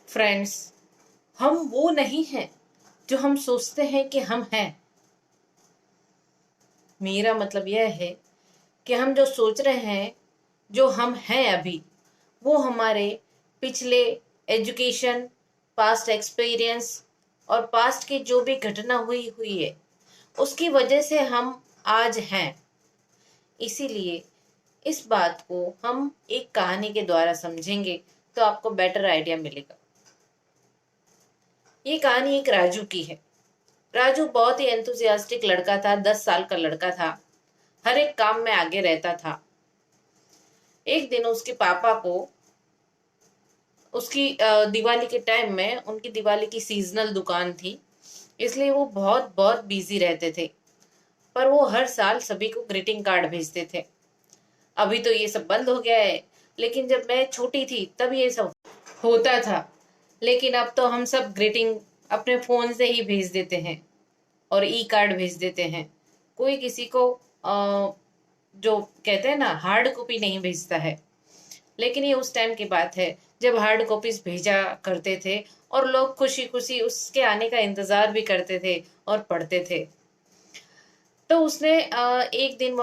Friends, हम वो नहीं हैं जो हम सोचते हैं कि हम हैं। मेरा मतलब यह है कि हम जो सोच रहे हैं, जो हम हैं अभी, वो हमारे पिछले एजुकेशन, पास्ट एक्सपीरियंस और पास्ट की जो भी घटना हुई हुई है, उसकी वजह से हम आज हैं। इसीलिए इस बात को हम एक कहानी के द्वारा समझेंगे तो आपको बेटर आइडिया मिलेगा। ये कहानी एक राजू की है। राजू बहुत ही एंथुसियास्टिक लड़का था, 10 साल का लड़का था, हर एक काम में आगे रहता था। एक दिन उसके पापा को उसकी दिवाली के टाइम में, उनकी दिवाली की सीजनल दुकान थी, इसलिए वो बहुत बहुत बिजी रहते थे। पर वो हर साल सभी को ग्रीटिंग कार्ड भेजते थे। अभी तो ये सब बंद हो गया है, लेकिन जब मैं छोटी थी तब ये सब होता था। लेकिन अब तो हम सब ग्रीटिंग अपने फोन से ही भेज देते हैं और ई कार्ड भेज देते हैं। कोई किसी को जो कहते हैं ना, हार्ड कॉपी नहीं भेजता है। लेकिन ये उस टाइम की बात है जब हार्ड कॉपीज भेजा करते थे और लोग खुशी खुशी उसके आने का इंतजार भी करते थे और पढ़ते थे। तो उसने एक दिन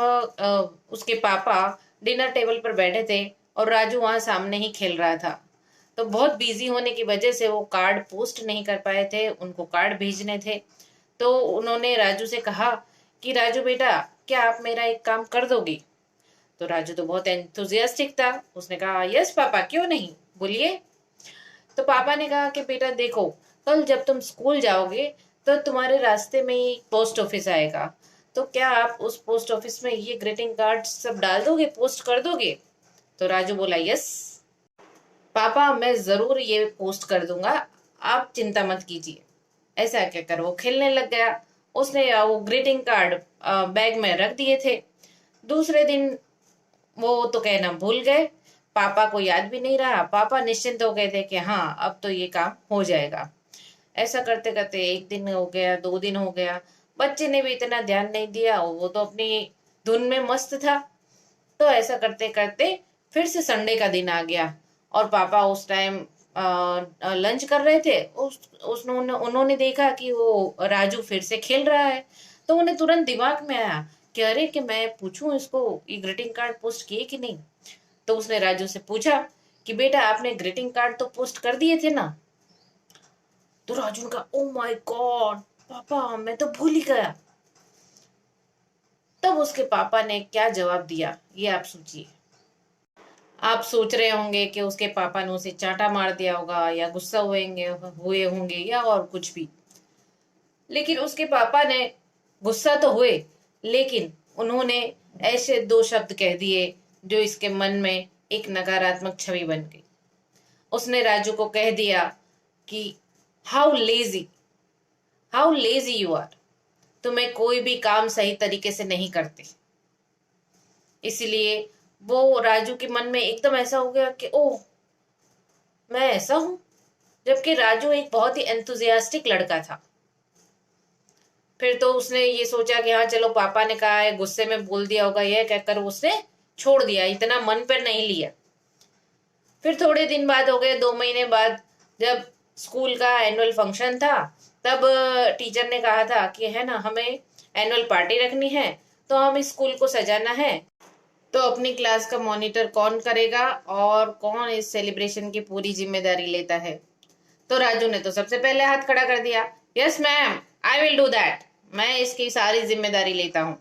उसके पापा डिनर टेबल पर बैठे थे और राजू वहां सामने ही खेल रहा था। तो बहुत बिजी होने की वजह से वो कार्ड पोस्ट नहीं कर पाए थे, उनको कार्ड भेजने थे। तो उन्होंने राजू से कहा कि राजू बेटा, क्या आप मेरा एक काम कर दोगे? तो राजू तो बहुत एंथुजियास्टिक था, उसने कहा यस पापा, क्यों नहीं, बोलिए। तो पापा ने कहा कि बेटा देखो, कल जब तुम स्कूल जाओगे तो तुम्हारे रास्ते में ही पोस्ट ऑफिस आएगा, तो क्या आप उस पोस्ट ऑफिस में ये ग्रीटिंग कार्ड सब डाल दोगे, पोस्ट कर दोगे? तो राजू बोला यस पापा, मैं जरूर ये पोस्ट कर दूंगा, आप चिंता मत कीजिए। ऐसा क्या कर वो खेलने लग गया। उसने वो ग्रीटिंग कार्ड बैग में रख दिए थे। दूसरे दिन वो तो कहना भूल गए, पापा को याद भी नहीं रहा। पापा निश्चिंत हो गए थे कि हाँ, अब तो ये काम हो जाएगा। ऐसा करते करते एक दिन हो गया, 2 दिन हो गया, बच्चे ने भी इतना ध्यान नहीं दिया, वो तो अपनी धुन में मस्त था। तो ऐसा करते करते फिर से संडे का दिन आ गया और पापा उस टाइम लंच कर रहे थे। उन्होंने उन्होंने देखा कि वो राजू फिर से खेल रहा है। तो उन्हें तुरंत दिमाग में आया कि अरे, कि मैं पूछूं इसको ये ग्रीटिंग कार्ड पोस्ट किए कि नहीं। तो उसने राजू से पूछा कि बेटा, आपने ग्रीटिंग कार्ड तो पोस्ट कर दिए थे ना? तो राजू ने कहा ओ माय गॉड पापा, मैं तो भूल ही गया। तब उसके पापा ने क्या जवाब दिया, ये आप सोचिए। आप सोच रहे होंगे कि उसके पापा ने उसे चांटा मार दिया होगा या गुस्सा हुए होंगे या और कुछ भी। लेकिन उसके पापा ने गुस्सा तो हुए, लेकिन उन्होंने ऐसे 2 शब्द कह दिए जो इसके मन में एक नकारात्मक छवि बन गई। उसने राजू को कह दिया कि how lazy, how lazy you are, तुम्हें कोई भी काम सही तरीके से नहीं करते। इसलिए वो राजू के मन में एकदम ऐसा हो गया कि ओह, मैं ऐसा हूं। जबकि राजू एक बहुत ही एंथुजियास्टिक लड़का था। फिर तो उसने ये सोचा कि हाँ चलो, पापा ने कहा है, गुस्से में बोल दिया होगा, यह कहकर उसने छोड़ दिया, इतना मन पर नहीं लिया। फिर थोड़े दिन बाद हो गए, 2 महीने बाद, जब स्कूल का एनुअल फंक्शन था, तब टीचर ने कहा था कि है ना, हमें एनुअल पार्टी रखनी है, तो हम इस स्कूल को सजाना है। तो अपनी क्लास का मॉनिटर कौन करेगा और कौन इस सेलिब्रेशन की पूरी जिम्मेदारी लेता है? तो राजू ने तो सबसे पहले हाथ खड़ा कर दिया, yes ma'am, I will do that, मैं इसकी सारी जिम्मेदारी लेता हूँ।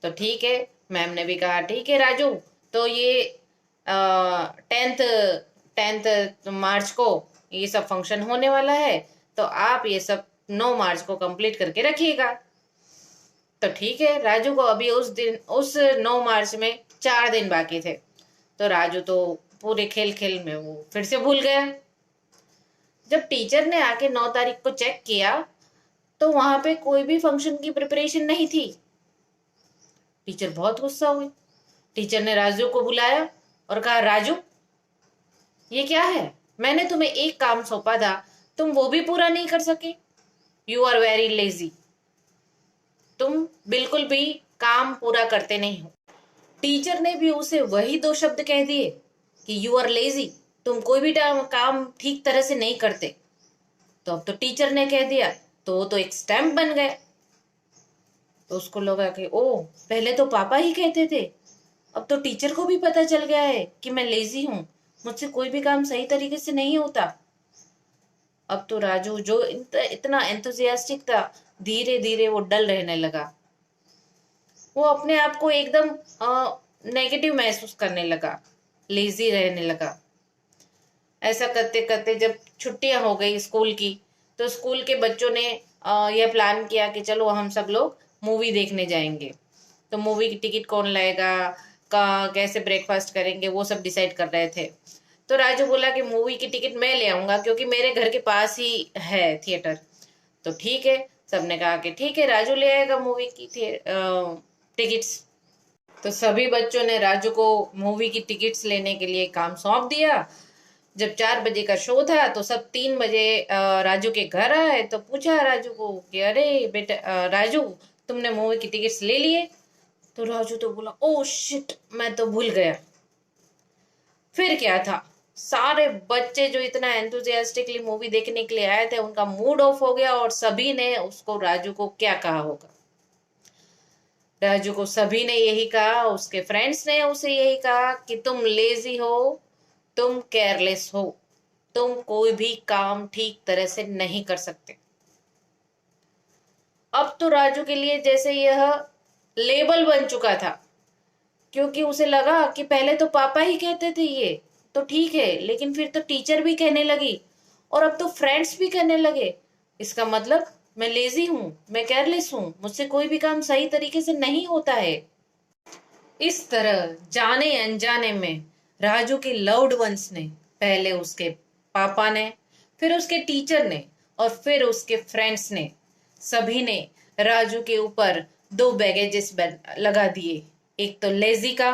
तो ठीक है, मैम ने भी कहा ठीक है राजू, तो ये 10th 10th मार्च को ये सब फंक्शन होने वाला है, तो आप ये सब 9 मार्च को कंप्लीट करके रखिएगा। तो ठीक है, राजू को अभी उस 9 मार्च में 4 दिन बाकी थे। तो राजू तो पूरे खेल खेल में वो फिर से भूल गया। जब टीचर ने आके 9 तारीख को चेक किया तो वहां पे कोई भी फंक्शन की प्रिपरेशन नहीं थी। टीचर बहुत गुस्सा हुई। टीचर ने राजू को बुलाया और कहा, राजू ये क्या है? मैंने तुम्हें एक काम सौंपा था, तुम वो भी पूरा नहीं कर सके। यू आर वेरी लेजी, तुम बिल्कुल भी काम पूरा करते नहीं हो। टीचर ने भी उसे वही 2 शब्द कह दिए कि यू आर लेजी। तुम कोई भी काम ठीक तरह से नहीं करते। तो अब तो टीचर ने कह दिया, तो वो तो एक स्टैम्प बन गया। तो उसको लगा कि ओ, पहले तो पापा ही कहते थे, अब तो टीचर को भी पता चल गया है कि मैं लेजी हूँ, मुझसे कोई भी काम सही तरीके से नहीं होता। अब तो राजू जो इतना एंथुजियास्टिक था, धीरे धीरे वो डल रहने लगा। वो अपने आप को एकदम नेगेटिव महसूस करने लगा, लेजी रहने लगा। ऐसा करते करते जब छुट्टियां हो गई स्कूल की, तो स्कूल के बच्चों ने यह प्लान किया कि चलो हम सब लोग मूवी देखने जाएंगे। तो मूवी की टिकट कौन लाएगा, का कैसे ब्रेकफास्ट करेंगे, वो सब डिसाइड कर रहे थे। तो राजू बोला कि मूवी की टिकट मैं ले आऊंगा, क्योंकि मेरे घर के पास ही है थिएटर। तो ठीक है, सबने कहा कि ठीक है, राजू ले आएगा मूवी की टिकट्स। तो सभी बच्चों ने राजू को मूवी की टिकट्स लेने के लिए काम सौंप दिया। जब 4 बजे का शो था, तो सब 3 बजे राजू के घर आए। तो पूछा राजू को कि अरे बेटा, राजू, तुमने मूवी की टिकट्स ले लिए? तो राजू तो बोला, ओ शिट, मैं तो भूल गया। फिर क्या था, सारे बच्चे जो इतना एंथुजियास्टिकली मूवी देखने के लिए आए थे, उनका मूड ऑफ हो गया, और सभी ने उसको, राजू को क्या कहा होगा। राजू को सभी ने यही कहा, उसके फ्रेंड्स ने उसे यही कहा कि तुम लेजी हो, तुम केयरलेस हो, तुम कोई भी काम ठीक तरह से नहीं कर सकते। अब तो राजू के लिए जैसे यह लेबल बन चुका था, क्योंकि उसे लगा कि पहले तो पापा ही कहते थे ये तो ठीक है, लेकिन फिर तो टीचर भी कहने लगी, और अब तो फ्रेंड्स भी कहने लगे। इसका मतलब मैं लेजी हूं, मैं केयरलेस हूं, मुझसे कोई भी काम सही तरीके से नहीं होता है। इस तरह जाने अनजाने में राजू के लव्ड वंस ने, पहले उसके पापा ने, फिर उसके टीचर ने, और फिर उसके फ्रेंड्स ने, सभी ने राजू के ऊपर 2 बैगेजेस लगा दिए, एक तो लेजी का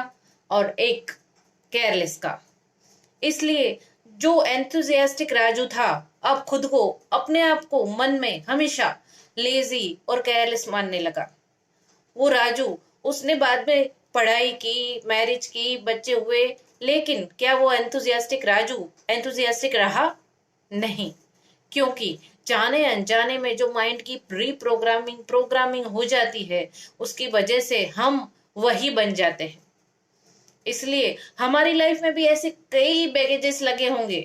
और एक केयरलेस का। इसलिए जो एंथुजियास्टिक राजू था, अब खुद को, अपने आप को मन में हमेशा लेजी और केयरलेस मानने लगा। वो राजू, उसने बाद में पढ़ाई की, मैरिज की, बच्चे हुए, लेकिन क्या वो एंथुजियास्टिक राजू एंथुजियास्टिक रहा? नहीं, क्योंकि जाने अनजाने में जो माइंड की प्री प्रोग्रामिंग प्रोग्रामिंग हो जाती है, उसकी वजह से हम वही बन जाते हैं। इसलिए हमारी लाइफ में भी ऐसे कई बैगेजेस लगे होंगे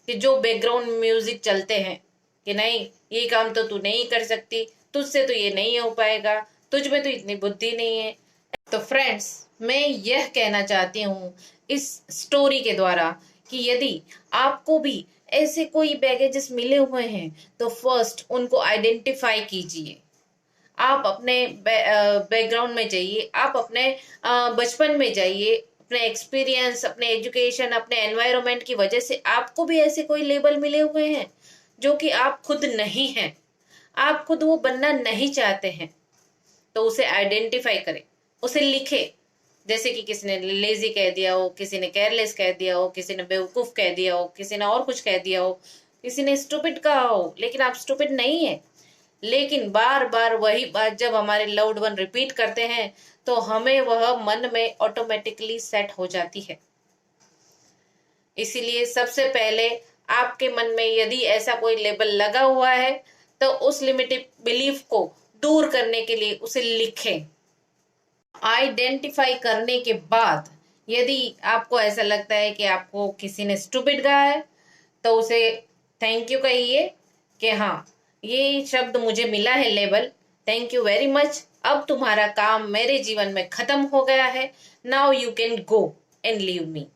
कि जो बैकग्राउंड म्यूजिक चलते हैं कि नहीं, ये काम तो तू नहीं कर सकती, तुझसे तो ये नहीं हो पाएगा, तुझ में तो इतनी बुद्धि नहीं है। तो फ्रेंड्स, मैं यह कहना चाहती हूँ इस स्टोरी के द्वारा कि यदि आपको भी ऐसे कोई बैगेजेस मिले हुए हैं, तो फर्स्ट उनको आइडेंटिफाई कीजिए। आप अपने बैकग्राउंड में जाइए, आप अपने बचपन में जाइए, अपने एक्सपीरियंस, अपने एजुकेशन, अपने एनवायरनमेंट की वजह से आपको भी ऐसे कोई लेबल मिले हुए हैं जो कि आप खुद नहीं हैं, आप खुद वो बनना नहीं चाहते हैं। तो उसे आइडेंटिफाई करें, उसे लिखे। जैसे कि किसी ने लेजी कह दिया हो, किसी ने केयरलेस कह दिया हो, किसी ने बेवकूफ कह दिया हो, किसी ने और कुछ कह दिया हो, किसी ने स्टूपिड कहा हो, लेकिन आप स्टूपिड नहीं है। लेकिन बार बार वही बात जब हमारे लव्ड वन रिपीट करते हैं, तो हमें वह मन में ऑटोमेटिकली सेट हो जाती है। इसीलिए सबसे पहले आपके मन में यदि ऐसा कोई लेबल लगा हुआ है, तो उस लिमिटेड बिलीफ को दूर करने के लिए उसे लिखें। आइडेंटिफाई करने के बाद यदि आपको ऐसा लगता है कि आपको किसी ने स्टूपिड कहा है, तो उसे थैंक यू कहिए कि हाँ, ये शब्द मुझे मिला है label, thank you very much, अब तुम्हारा काम मेरे जीवन में खत्म हो गया है, now you can go and leave me.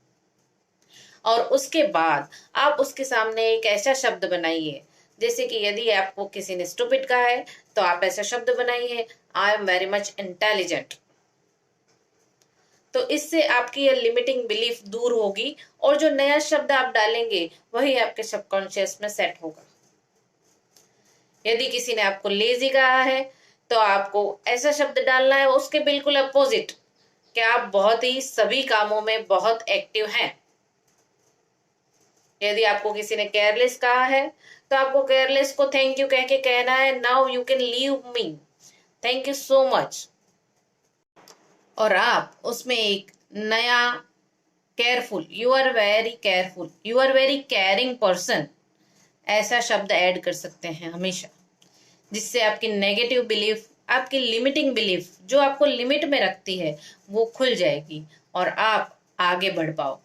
और उसके बाद आप उसके सामने एक ऐसा शब्द बनाइए, जैसे कि यदि आपको किसी ने स्टूपिड कहा है, तो आप ऐसा शब्द बनाइए, I am very much intelligent. तो इससे आपकी यह लिमिटिंग बिलीफ दूर होगी, और जो नया शब्द आप डालेंगे वही आपके सबकॉन्शियस में सेट होगा। यदि किसी ने आपको लेजी कहा है, तो आपको ऐसा शब्द डालना है उसके बिल्कुल अपोजिट, कि आप बहुत ही सभी कामों में बहुत एक्टिव हैं। यदि आपको किसी ने केयरलेस कहा है, तो आपको केयरलेस को थैंक यू कह के कहना है, now you can leave me, thank you so much. और आप उसमें एक नया careful, you are very careful, you are very caring person, ऐसा शब्द ऐड कर सकते हैं हमेशा, जिससे आपकी नेगेटिव बिलीफ, आपकी लिमिटिंग बिलीफ जो आपको लिमिट में रखती है वो खुल जाएगी और आप आगे बढ़ पाओगे।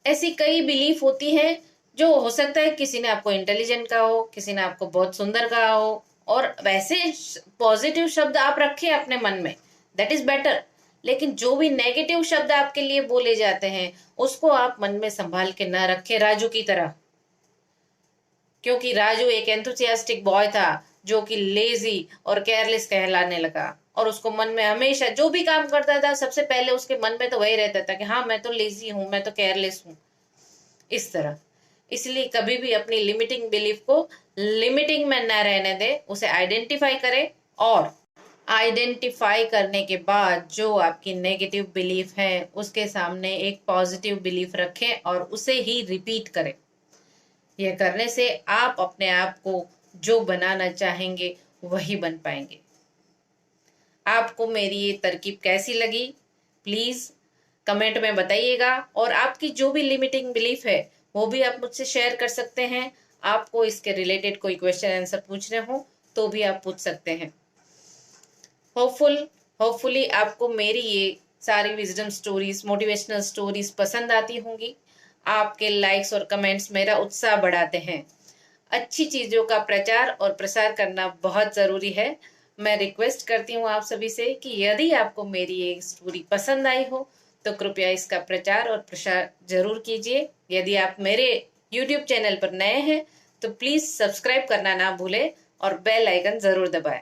ऐसी कई बिलीफ होती है जो हो सकता है किसी ने आपको इंटेलिजेंट कहा हो, किसी ने आपको बहुत सुंदर कहा हो, और वैसे पॉजिटिव शब्द आप रखें अपने मन में, दैट इज बेटर। लेकिन जो भी नेगेटिव शब्द आपके लिए बोले जाते हैं उसको आप मन में संभाल के ना रखें राजू की तरह, क्योंकि राजू एक एंथुसियास्टिक बॉय था जो कि लेजी और केयरलेस कहलाने लगा, और उसको मन में हमेशा जो भी काम करता था सबसे पहले उसके मन में तो वही रहता था कि हाँ मैं तो लेजी हूं, मैं तो केयरलेस हूं, इस तरह। इसलिए कभी भी अपनी लिमिटिंग बिलीफ को लिमिटिंग में न रहने दे, उसे आइडेंटिफाई करें, और आइडेंटिफाई करने के बाद जो आपकी नेगेटिव बिलीफ है उसके सामने एक पॉजिटिव बिलीफ रखें और उसे ही रिपीट करें। यह करने से आप अपने आप को जो बनाना चाहेंगे वही बन पाएंगे। आपको मेरी ये तरकीब कैसी लगी प्लीज कमेंट में बताइएगा, और आपकी जो भी लिमिटिंग बिलीफ है वो भी आप मुझसे शेयर कर सकते हैं। आपको इसके रिलेटेड कोई क्वेश्चन आंसर पूछने हो तो भी आप पूछ सकते हैं। होपफुली आपको मेरी ये सारी विजडम स्टोरीज, मोटिवेशनल स्टोरीज पसंद आती होंगी। आपके लाइक्स और कमेंट्स मेरा उत्साह बढ़ाते हैं। अच्छी चीजों का प्रचार और प्रसार करना बहुत जरूरी है। मैं रिक्वेस्ट करती हूँ आप सभी से कि यदि आपको मेरी ये स्टोरी पसंद आई हो तो कृपया इसका प्रचार और प्रसार जरूर कीजिए। यदि आप मेरे YouTube चैनल पर नए हैं तो प्लीज सब्सक्राइब करना ना भूलें और बेल आइकन जरूर दबाएं।